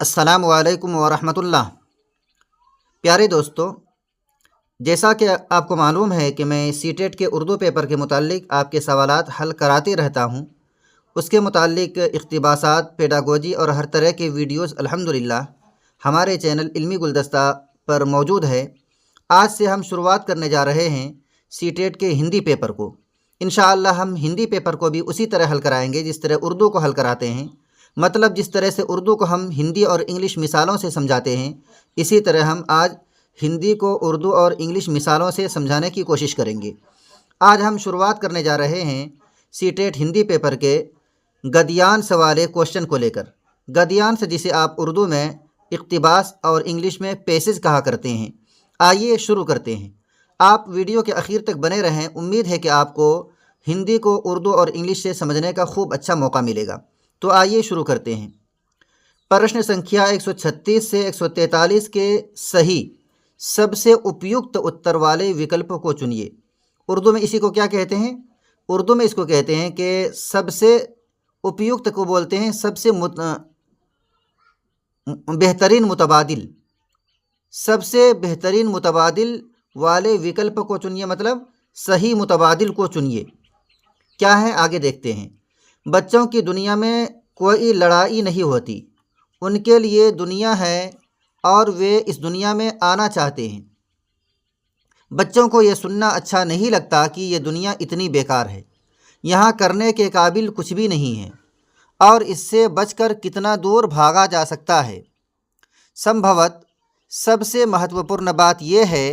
अस्सलामु अलैकुम वरहमतुल्लाह। प्यारे दोस्तों, जैसा कि आपको मालूम है कि मैं सीटेट के उर्दू पेपर के मुतालिक आपके सवालात हल कराते रहता हूँ। उसके मुतालिक इक़्तिबासात, पेडागोजी और हर तरह के वीडियोज़ अल्हम्दुलिल्लाह हमारे चैनल इल्मी गुलदस्ता पर मौजूद है। आज से हम शुरुआत करने जा रहे हैं सीटेट के हिंदी पेपर को। इंशाअल्लाह हम हिंदी पेपर को भी उसी तरह हल कराएंगे जिस तरह उर्दू को हल कराते हैं। मतलब जिस तरह से उर्दू को हम हिंदी और इंग्लिश मिसालों से समझाते हैं, इसी तरह हम आज हिंदी को उर्दू और इंग्लिश मिसालों से समझाने की कोशिश करेंगे। आज हम शुरुआत करने जा रहे हैं सीटेट हिंदी पेपर के गद्यांश वाले क्वेश्चन को लेकर। गद्यांश जिसे आप उर्दू में इक़्तिबास और इंग्लिश में पैसेज कहा करते हैं। आइए शुरू करते हैं। आप वीडियो के आखिर तक बने रहें। उम्मीद है कि आपको हिंदी को उर्दू और इंग्लिश से समझने का खूब अच्छा मौका मिलेगा। तो आइए शुरू करते हैं। प्रश्न संख्या 136 से 143 के सही सबसे उपयुक्त उत्तर वाले विकल्प को चुनिए। उर्दू में इसी को क्या कहते हैं? उर्दू में इसको कहते हैं कि सबसे उपयुक्त को बोलते हैं सबसे बेहतरीन मुतबादिल। सबसे बेहतरीन मुतबादिल वाले विकल्प को चुनिए, मतलब सही मुतबादिल को चुनिए। क्या है आगे देखते हैं। बच्चों की दुनिया में कोई लड़ाई नहीं होती, उनके लिए दुनिया है और वे इस दुनिया में आना चाहते हैं। बच्चों को ये सुनना अच्छा नहीं लगता कि ये दुनिया इतनी बेकार है, यहाँ करने के काबिल कुछ भी नहीं है और इससे बचकर कितना दूर भागा जा सकता है। संभवत सबसे महत्वपूर्ण बात यह है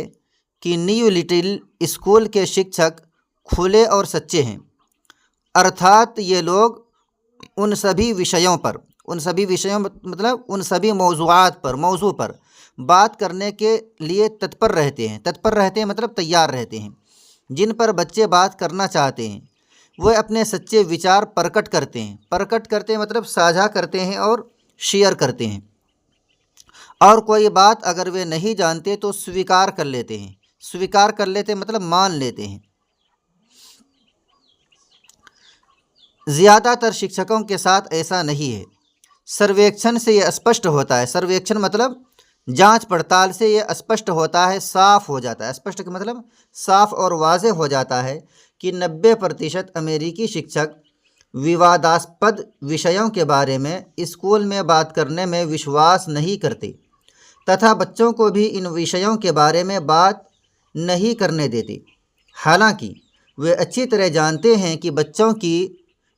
कि न्यू लिटिल स्कूल के शिक्षक खुले और सच्चे हैं, अर्थात ये लोग उन सभी विषयों मतलब उन सभी मौजू पर बात करने के लिए तत्पर रहते हैं मतलब तैयार रहते हैं। जिन पर बच्चे बात करना चाहते हैं वे अपने सच्चे विचार प्रकट करते हैं मतलब साझा करते हैं और शेयर करते हैं। और कोई बात अगर वे नहीं जानते तो स्वीकार कर लेते मतलब मान लेते हैं। ज़्यादातर शिक्षकों के साथ ऐसा नहीं है। सर्वेक्षण से ये स्पष्ट होता है। सर्वेक्षण मतलब जांच पड़ताल से ये स्पष्ट होता है, साफ़ हो जाता है। स्पष्ट का मतलब साफ़ और वाज़ेह हो जाता है कि 90% अमेरिकी शिक्षक विवादास्पद विषयों के बारे में स्कूल में बात करने में विश्वास नहीं करते तथा बच्चों को भी इन विषयों के बारे में बात नहीं करने देते। हालांकि वे अच्छी तरह जानते हैं कि बच्चों की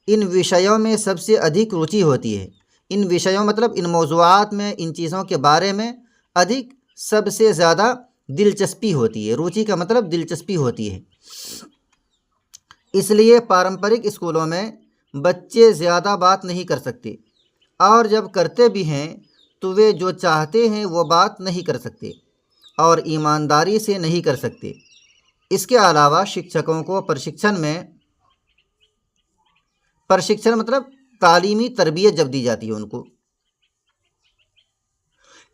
इन विषयों में सबसे अधिक रुचि होती है। इन विषयों मतलब इन मौज़ूआत में, इन चीज़ों के बारे में अधिक सबसे ज़्यादा दिलचस्पी होती है। रुचि का मतलब दिलचस्पी होती है। इसलिए पारंपरिक स्कूलों में बच्चे ज़्यादा बात नहीं कर सकते और जब करते भी हैं तो वे जो चाहते हैं वो बात नहीं कर सकते और ईमानदारी से नहीं कर सकते। इसके अलावा शिक्षकों को प्रशिक्षण मतलब तालीमी तरबियत जब दी जाती है उनको।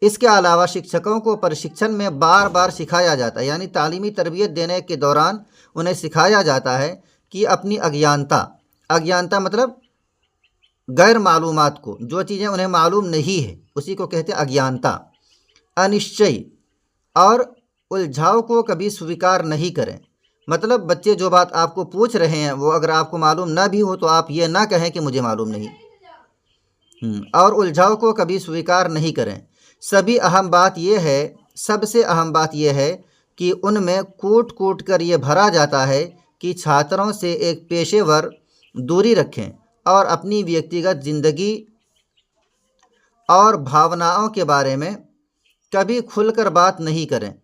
इसके अलावा शिक्षकों को प्रशिक्षण में बार बार सिखाया जाता है, यानी तालीमी तरबियत देने के दौरान उन्हें सिखाया जाता है कि अपनी अज्ञानता मतलब गैर मालूमात को, जो चीज़ें उन्हें मालूम नहीं है उसी को कहते हैं अज्ञानता। अनिश्चय और उलझाव को कभी स्वीकार नहीं करें, मतलब बच्चे जो बात आपको पूछ रहे हैं वो अगर आपको मालूम ना भी हो तो आप ये ना कहें कि मुझे मालूम नहीं। और उलझाव को कभी स्वीकार नहीं करें। सबसे अहम बात यह है कि उनमें कूट कर ये भरा जाता है कि छात्रों से एक पेशेवर दूरी रखें और अपनी व्यक्तिगत ज़िंदगी और भावनाओं के बारे में कभी खुलकर बात नहीं करें।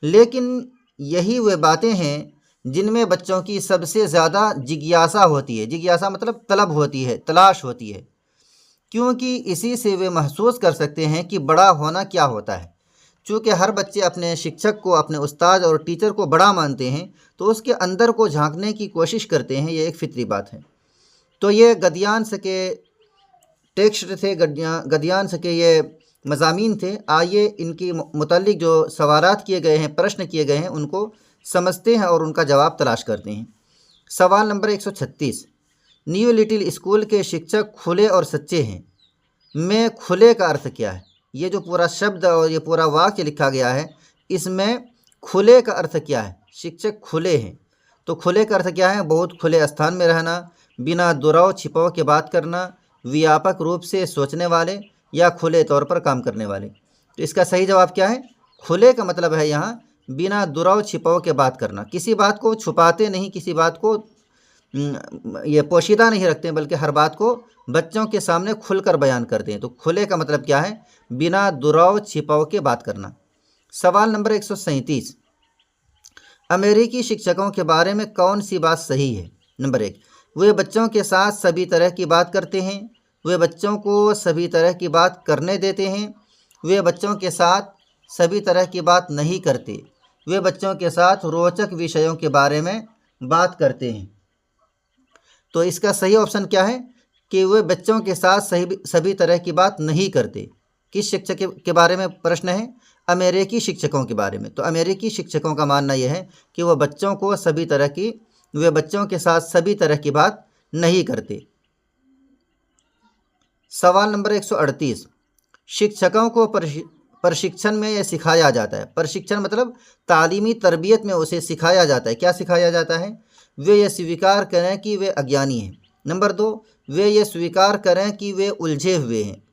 लेकिन यही वे बातें हैं जिनमें बच्चों की सबसे ज़्यादा जिज्ञासा होती है। जिज्ञासा मतलब तलब होती है, तलाश होती है, क्योंकि इसी से वे महसूस कर सकते हैं कि बड़ा होना क्या होता है। चूँकि हर बच्चे अपने शिक्षक को, अपने उस्ताद और टीचर को बड़ा मानते हैं तो उसके अंदर को झांकने की कोशिश करते हैं। ये एक फितरी बात है। तो ये गद्यांश के टेक्स्ट थे, गद्यांश के ये मज़ामीन थे। आइए इनकी मुतालिक जो सवालात किए गए हैं, प्रश्न किए गए हैं, उनको समझते हैं और उनका जवाब तलाश करते हैं। सवाल नंबर 136, न्यू लिटिल स्कूल के शिक्षक खुले और सच्चे हैं। में खुले का अर्थ क्या है? ये जो पूरा शब्द और ये पूरा वाक्य लिखा गया है, इसमें खुले का अर्थ क्या है? शिक्षक खुले हैं, तो खुले का अर्थ क्या है? बहुत खुले स्थान में रहना, बिना दुराव छिपाव के बात करना, व्यापक रूप से सोचने वाले या खुले तौर पर काम करने वाले। तो इसका सही जवाब क्या है? खुले का मतलब है यहाँ बिना दुराव छिपाव के बात करना, किसी बात को छुपाते नहीं, किसी बात को ये पोशीदा नहीं रखते हैं, बल्कि हर बात को बच्चों के सामने खुलकर बयान करते हैं। तो खुले का मतलब क्या है? बिना दुराव छिपाव के बात करना। सवाल नंबर 137, अमेरिकी शिक्षकों के बारे में कौन सी बात सही है? नंबर 1, वे बच्चों के साथ सभी तरह की बात करते हैं, वे बच्चों को सभी तरह की बात करने देते हैं, वे बच्चों के साथ सभी तरह की बात नहीं करते, वे बच्चों के साथ रोचक विषयों के बारे में बात करते हैं। तो इसका सही ऑप्शन क्या है? कि वे बच्चों के साथ सभी तरह की बात नहीं करते। किस शिक्षक के बारे में प्रश्न है? अमेरिकी शिक्षकों के बारे में। तो अमेरिकी शिक्षकों का मानना यह है कि वे बच्चों के साथ सभी तरह की बात नहीं करते। सवाल नंबर 138, शिक्षकों को प्रशिक्षण में यह सिखाया जाता है। प्रशिक्षण मतलब तालीमी तरबियत में उसे सिखाया जाता है। क्या सिखाया जाता है? वे ये स्वीकार करें कि वे अज्ञानी हैं। नंबर 2, वे ये स्वीकार करें कि वे उलझे हुए हैं।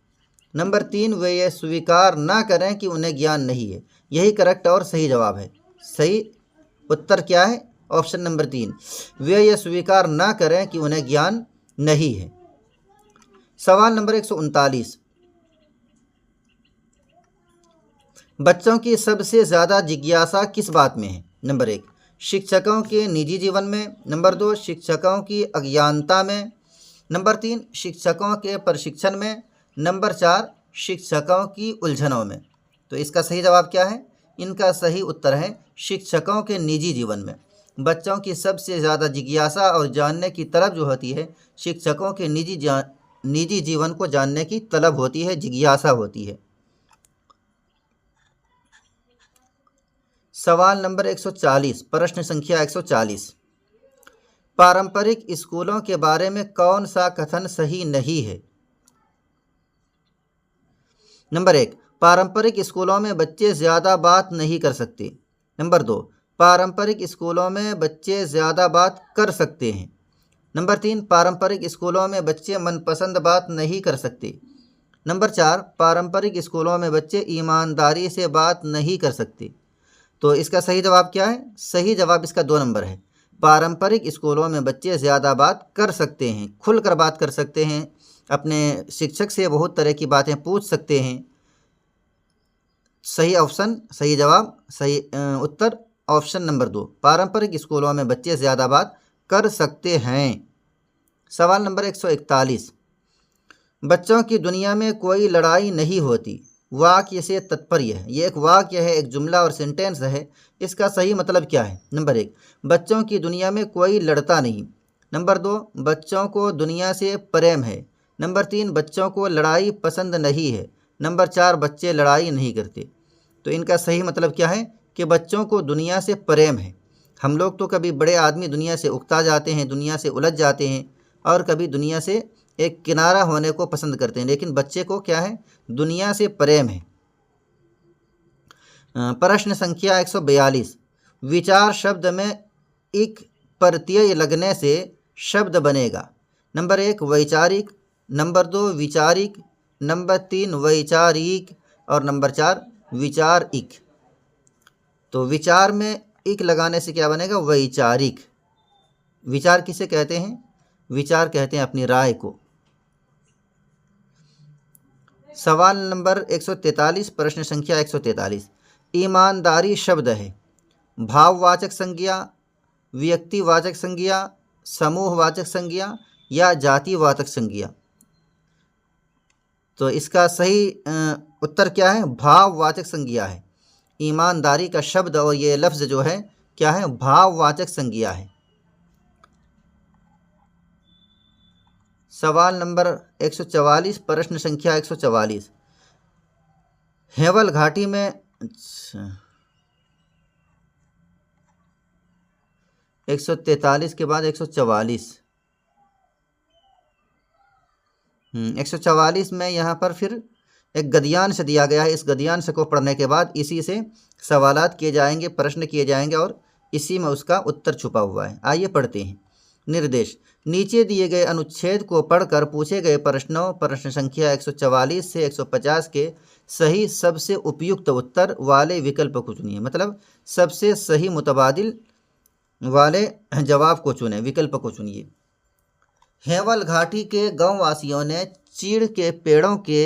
नंबर 3, वे ये स्वीकार ना करें कि उन्हें ज्ञान नहीं है। यही करेक्ट और सही जवाब है। सही उत्तर क्या है? ऑप्शन नंबर 3, वे ये स्वीकार ना करें कि उन्हें ज्ञान नहीं है। सवाल नंबर 139, बच्चों की सबसे ज़्यादा जिज्ञासा किस बात में है? नंबर 1, शिक्षकों के निजी जीवन में। नंबर 2, शिक्षकों की अज्ञानता में। नंबर 3, शिक्षकों के प्रशिक्षण में। नंबर 4, शिक्षकों की उलझनों में। तो इसका सही जवाब क्या है? इनका सही उत्तर है शिक्षकों के निजी जीवन में। बच्चों की सबसे ज़्यादा जिज्ञासा और जानने की तलब जो होती है, शिक्षकों के निजी जीवन को जानने की तलब होती है, जिज्ञासा होती है। सवाल नंबर 140, प्रश्न संख्या 140, पारंपरिक स्कूलों के बारे में कौन सा कथन सही नहीं है? नंबर 1, पारंपरिक स्कूलों में बच्चे ज़्यादा बात नहीं कर सकते। नंबर 2, पारंपरिक स्कूलों में बच्चे ज़्यादा बात कर सकते हैं। नंबर 3, पारंपरिक स्कूलों में बच्चे मनपसंद बात नहीं कर सकते। नंबर 4, पारंपरिक स्कूलों में बच्चे ईमानदारी से बात नहीं कर सकते। तो इसका सही जवाब क्या है? सही जवाब इसका 2 नंबर है। पारंपरिक स्कूलों में बच्चे ज़्यादा बात कर सकते हैं, खुलकर बात कर सकते हैं, अपने शिक्षक से बहुत तरह की बातें पूछ सकते हैं। सही ऑप्शन, सही जवाब, सही उत्तर ऑप्शन नंबर 2, पारंपरिक स्कूलों में बच्चे ज़्यादा बात कर सकते हैं। सवाल नंबर 141, बच्चों की दुनिया में कोई लड़ाई नहीं होती, वाक्य से तात्पर्य है। ये एक वाक्य है, एक जुमला और सेंटेंस है। इसका सही मतलब क्या है? नंबर 1, बच्चों की दुनिया में कोई लड़ता नहीं। नंबर 2, बच्चों को दुनिया से प्रेम है। नंबर 3, बच्चों को लड़ाई पसंद नहीं है। नंबर 4, बच्चे लड़ाई नहीं करते। तो इनका सही मतलब क्या है? कि बच्चों को दुनिया से प्रेम है। हम लोग तो कभी बड़े आदमी दुनिया से उकता जाते हैं, दुनिया से उलझ जाते हैं, और कभी दुनिया से एक किनारा होने को पसंद करते हैं, लेकिन बच्चे को क्या है? दुनिया से प्रेम है। प्रश्न संख्या 142, विचार शब्द में एक प्रत्यय लगने से शब्द बनेगा। नंबर 1, वैचारिक। नंबर 2, विचारिक। नंबर 3, वैचारिक। और नंबर 4, विचारिक। तो विचार में इक लगाने से क्या बनेगा? वैचारिक। विचार किसे कहते हैं? विचार कहते हैं अपनी राय को। सवाल नंबर 143, प्रश्न संख्या 143, ईमानदारी शब्द है भाववाचक संज्ञा, व्यक्तिवाचक संज्ञा, समूहवाचक संज्ञा या जातिवाचक संज्ञा? तो इसका सही उत्तर क्या है? भाववाचक संज्ञा है। ईमानदारी का शब्द और ये लफ्ज़ जो है क्या है? भाववाचक संज्ञा है। सवाल नंबर 144, प्रश्न संख्या 144, हेवल घाटी में 143 के बाद 144, 144 में यहाँ पर फिर एक गद्यांश दिया गया है। इस गद्यांश को पढ़ने के बाद इसी से सवालात किए जाएंगे, प्रश्न किए जाएंगे और इसी में उसका उत्तर छुपा हुआ है। आइए पढ़ते हैं। निर्देश: नीचे दिए गए अनुच्छेद को पढ़कर पूछे गए प्रश्नों प्रश्न संख्या 144 से 150 के सही सबसे उपयुक्त उत्तर वाले विकल्प को चुनिए। मतलब सबसे सही मुतबादिल वाले जवाब को चुने, विकल्प को चुनिए। हेवल घाटी के गांव वासियों ने चीड़ के पेड़ों के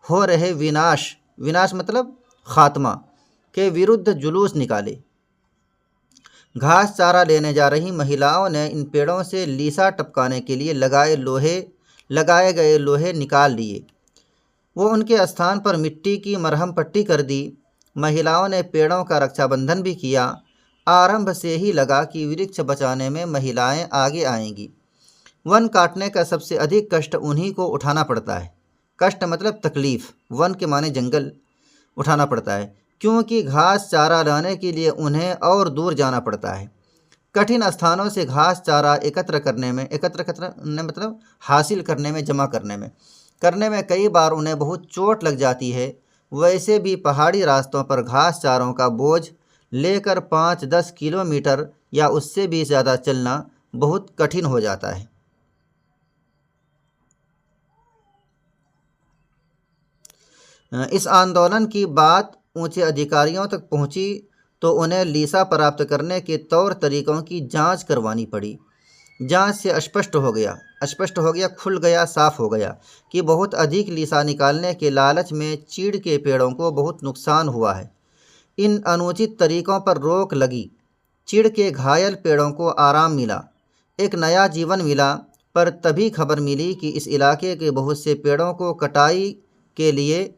हो रहे विनाश मतलब खात्मा के विरुद्ध जुलूस निकाले। घास चारा लेने जा रही महिलाओं ने इन पेड़ों से लीसा टपकाने के लिए लगाए गए लोहे निकाल लिए। वो उनके स्थान पर मिट्टी की मरहम पट्टी कर दी। महिलाओं ने पेड़ों का रक्षाबंधन भी किया। आरंभ से ही लगा कि वृक्ष बचाने में महिलाएं आगे आएंगी। वन काटने का सबसे अधिक कष्ट उन्हीं को उठाना पड़ता है। कष्ट मतलब तकलीफ, वन के माने जंगल उठाना पड़ता है, क्योंकि घास चारा लाने के लिए उन्हें और दूर जाना पड़ता है। कठिन स्थानों से घास चारा एकत्र करने मतलब हासिल करने में, जमा करने में कई बार उन्हें बहुत चोट लग जाती है। वैसे भी पहाड़ी रास्तों पर घास चारों का बोझ लेकर 5-10 किलोमीटर या उससे भी ज़्यादा चलना बहुत कठिन हो जाता है। इस आंदोलन की बात ऊंचे अधिकारियों तक पहुंची तो उन्हें लीसा प्राप्त करने के तौर तरीकों की जांच करवानी पड़ी। जांच से स्पष्ट हो गया, खुल गया, साफ हो गया कि बहुत अधिक लीसा निकालने के लालच में चीड़ के पेड़ों को बहुत नुकसान हुआ है। इन अनुचित तरीकों पर रोक लगी। चीड़ के घायल पेड़ों को आराम मिला, एक नया जीवन मिला। पर तभी खबर मिली कि इस इलाके के बहुत से पेड़ों को कटाई के लिए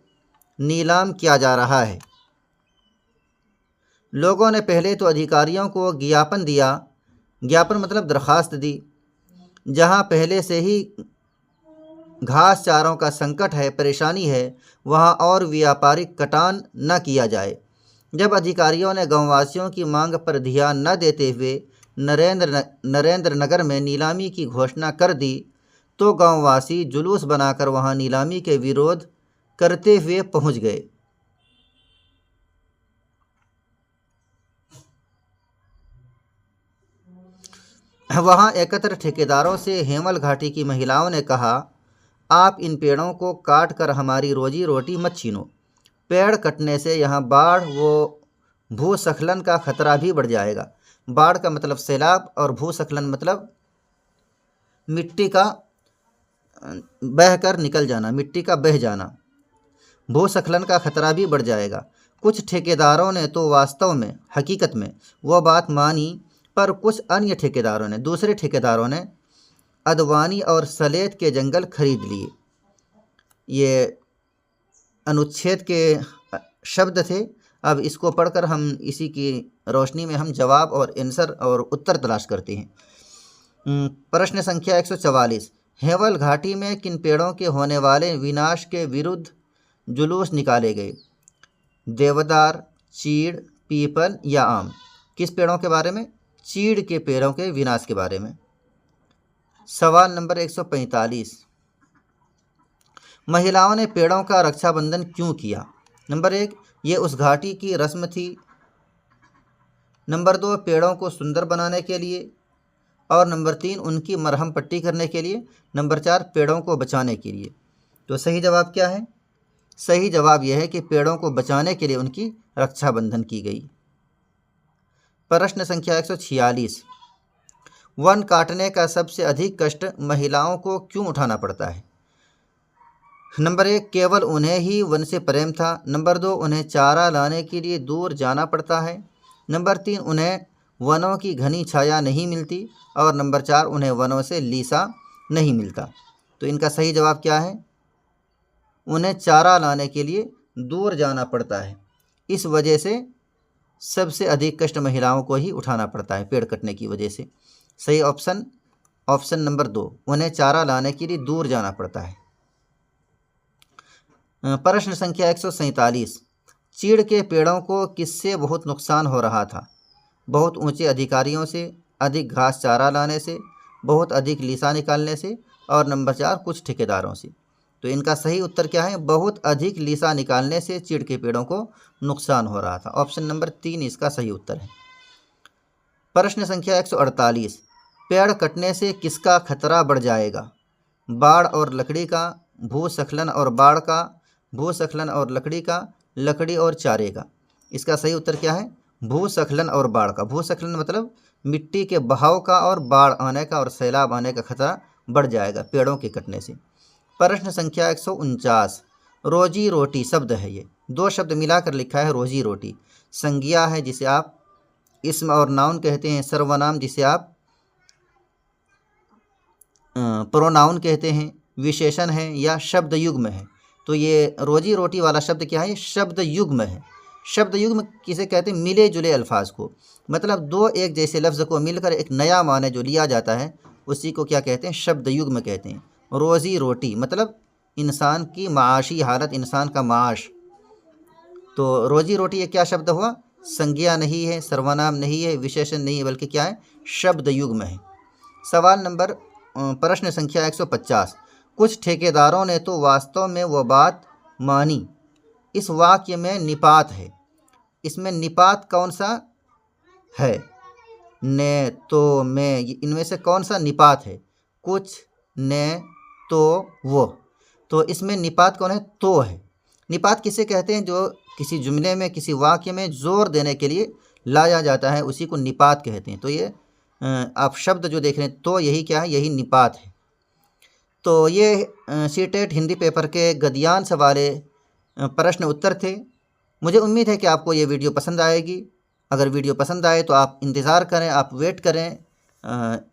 नीलाम किया जा रहा है। लोगों ने पहले तो अधिकारियों को ज्ञापन दिया, ज्ञापन मतलब दरखास्त दी, जहां पहले से ही घास चारों का संकट है, परेशानी है, वहां और व्यापारिक कटान न किया जाए। जब अधिकारियों ने गांववासियों की मांग पर ध्यान न देते हुए नरेंद्र नगर में नीलामी की घोषणा कर दी तो गांववासी जुलूस बनाकर वहां नीलामी के विरोध करते हुए पहुंच गए। वहां एकत्र ठेकेदारों से हेमल घाटी की महिलाओं ने कहा, आप इन पेड़ों को काट कर हमारी रोजी रोटी मत छीनो। पेड़ कटने से यहाँ बाढ़ व भूस्खलन का खतरा भी बढ़ जाएगा। बाढ़ का मतलब सैलाब और भूस्खलन मतलब मिट्टी का बह कर निकल जाना, मिट्टी का बह जाना। भूस्खलन का खतरा भी बढ़ जाएगा। कुछ ठेकेदारों ने तो वास्तव में, हकीकत में वह बात मानी, पर कुछ अन्य ठेकेदारों ने, दूसरे ठेकेदारों ने अदवानी और सलेत के जंगल खरीद लिए। ये अनुच्छेद के शब्द थे। अब इसको पढ़कर हम इसी की रोशनी में हम जवाब और आंसर और उत्तर तलाश करते हैं। प्रश्न संख्या 144, हेवल घाटी में किन पेड़ों के होने वाले विनाश के विरुद्ध जुलूस निकाले गए? देवदार, चीड़, पीपल या आम? किस पेड़ों के बारे में? चीड़ के पेड़ों के विनाश के बारे में। सवाल नंबर 145, महिलाओं ने पेड़ों का रक्षाबंधन क्यों किया? नंबर 1, ये उस घाटी की रस्म थी। नंबर 2, पेड़ों को सुंदर बनाने के लिए। और नंबर 3, उनकी मरहम पट्टी करने के लिए। नंबर 4, पेड़ों को बचाने के लिए। तो सही जवाब क्या है? सही जवाब यह है कि पेड़ों को बचाने के लिए उनकी रक्षाबंधन की गई। प्रश्न संख्या 146, वन काटने का सबसे अधिक कष्ट महिलाओं को क्यों उठाना पड़ता है? नंबर 1, केवल उन्हें ही वन से प्रेम था। नंबर 2, उन्हें चारा लाने के लिए दूर जाना पड़ता है। नंबर 3, उन्हें वनों की घनी छाया नहीं मिलती। और नंबर 4, उन्हें वनों से लीसा नहीं मिलता। तो इनका सही जवाब क्या है? उन्हें चारा लाने के लिए दूर जाना पड़ता है। इस वजह से सबसे अधिक कष्ट महिलाओं को ही उठाना पड़ता है, पेड़ कटने की वजह से। सही ऑप्शन नंबर 2, उन्हें चारा लाने के लिए दूर जाना पड़ता है। प्रश्न संख्या 147, चीड़ के पेड़ों को किससे बहुत नुकसान हो रहा था? बहुत ऊंचे अधिकारियों से, अधिक घास चारा लाने से, बहुत अधिक लीसा निकालने से और नंबर 4, कुछ ठेकेदारों से। तो इनका सही उत्तर क्या है? बहुत अधिक लीसा निकालने से चीड़ के पेड़ों को नुकसान हो रहा था। ऑप्शन नंबर 3 इसका सही उत्तर है। प्रश्न संख्या 148, पेड़ कटने से किसका खतरा बढ़ जाएगा? बाढ़ और लकड़ी का, भूस्खलन और बाढ़ का, भूस्खलन और लकड़ी का, लकड़ी और चारे का। इसका सही उत्तर क्या है? भूस्खलन और बाढ़ का। भूस्खलन मतलब मिट्टी के बहाव का और बाढ़ आने का और सैलाब आने का खतरा बढ़ जाएगा पेड़ों के कटने से। प्रश्न संख्या 149, रोजी रोटी शब्द है ये, दो शब्द मिलाकर लिखा है रोजी रोटी। संज्ञा है जिसे आप इस्म और नाउन कहते हैं, सर्वनाम जिसे आप प्रोनाउन कहते हैं, विशेषण है या शब्द युग्म है। तो ये रोजी रोटी वाला शब्द क्या है? शब्द युग्म है। शब्द युग्म किसे कहते हैं? मिले जुले अल्फाज को, मतलब दो एक जैसे लफ्ज़ को मिलकर एक नया माने जो लिया जाता है उसी को क्या कहते हैं? शब्द युग्म कहते हैं। रोज़ी रोटी मतलब इंसान की माशी हालत, इंसान का माश। तो रोज़ी रोटी ये क्या शब्द हुआ? संज्ञा नहीं है, सर्वनाम नहीं है, विशेषण नहीं है, बल्कि क्या है? शब्द युग्म है। सवाल नंबर प्रश्न संख्या 150, कुछ ठेकेदारों ने तो वास्तव में वो बात मानी। इस वाक्य में निपात है, इसमें निपात कौन सा है? ने, तो, में, इनमें से कौन सा निपात है? कुछ, ने, तो, वो। तो इसमें निपात कौन है? तो है। निपात किसे कहते हैं? जो किसी जुमले में, किसी वाक्य में जोर देने के लिए लाया जाता है उसी को निपात कहते हैं। तो ये आप शब्द जो देख रहे हैं तो यही क्या है? यही निपात है। तो ये सीटेट हिंदी पेपर के गद्यांश वाले प्रश्न उत्तर थे। मुझे उम्मीद है कि आपको ये वीडियो पसंद आएगी। अगर वीडियो पसंद आए तो आप इंतज़ार करें, आप वेट करें।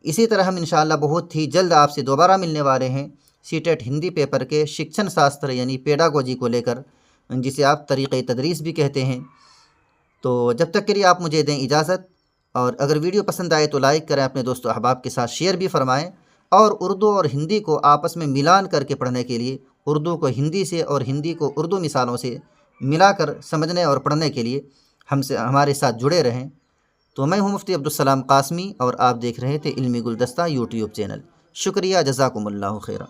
इसी तरह हम इंशाअल्लाह बहुत ही जल्द आपसे दोबारा मिलने वाले हैं सीटेट हिंदी पेपर के शिक्षण शास्त्र यानी पेडागोजी को लेकर, जिसे आप तरीक़े तदरीस भी कहते हैं। तो जब तक के लिए आप मुझे दें इजाज़त, और अगर वीडियो पसंद आए तो लाइक करें, अपने दोस्तों अहबाब के साथ शेयर भी फरमाएं, और उर्दू और हिंदी को आपस में मिलान करके पढ़ने के लिए, उर्दू को हिंदी से और हिंदी को उर्दू मिसालों से मिलाकर समझने और पढ़ने के लिए हमसे हमारे साथ जुड़े रहें। तो मैं हूं मुफ्ती अब्दुल सलाम कासमी और आप देख रहे थे इल्मी गुलदस्ता यूट्यूब चैनल। शुक्रिया, जज़ाकुमुल्लाहु खैरा।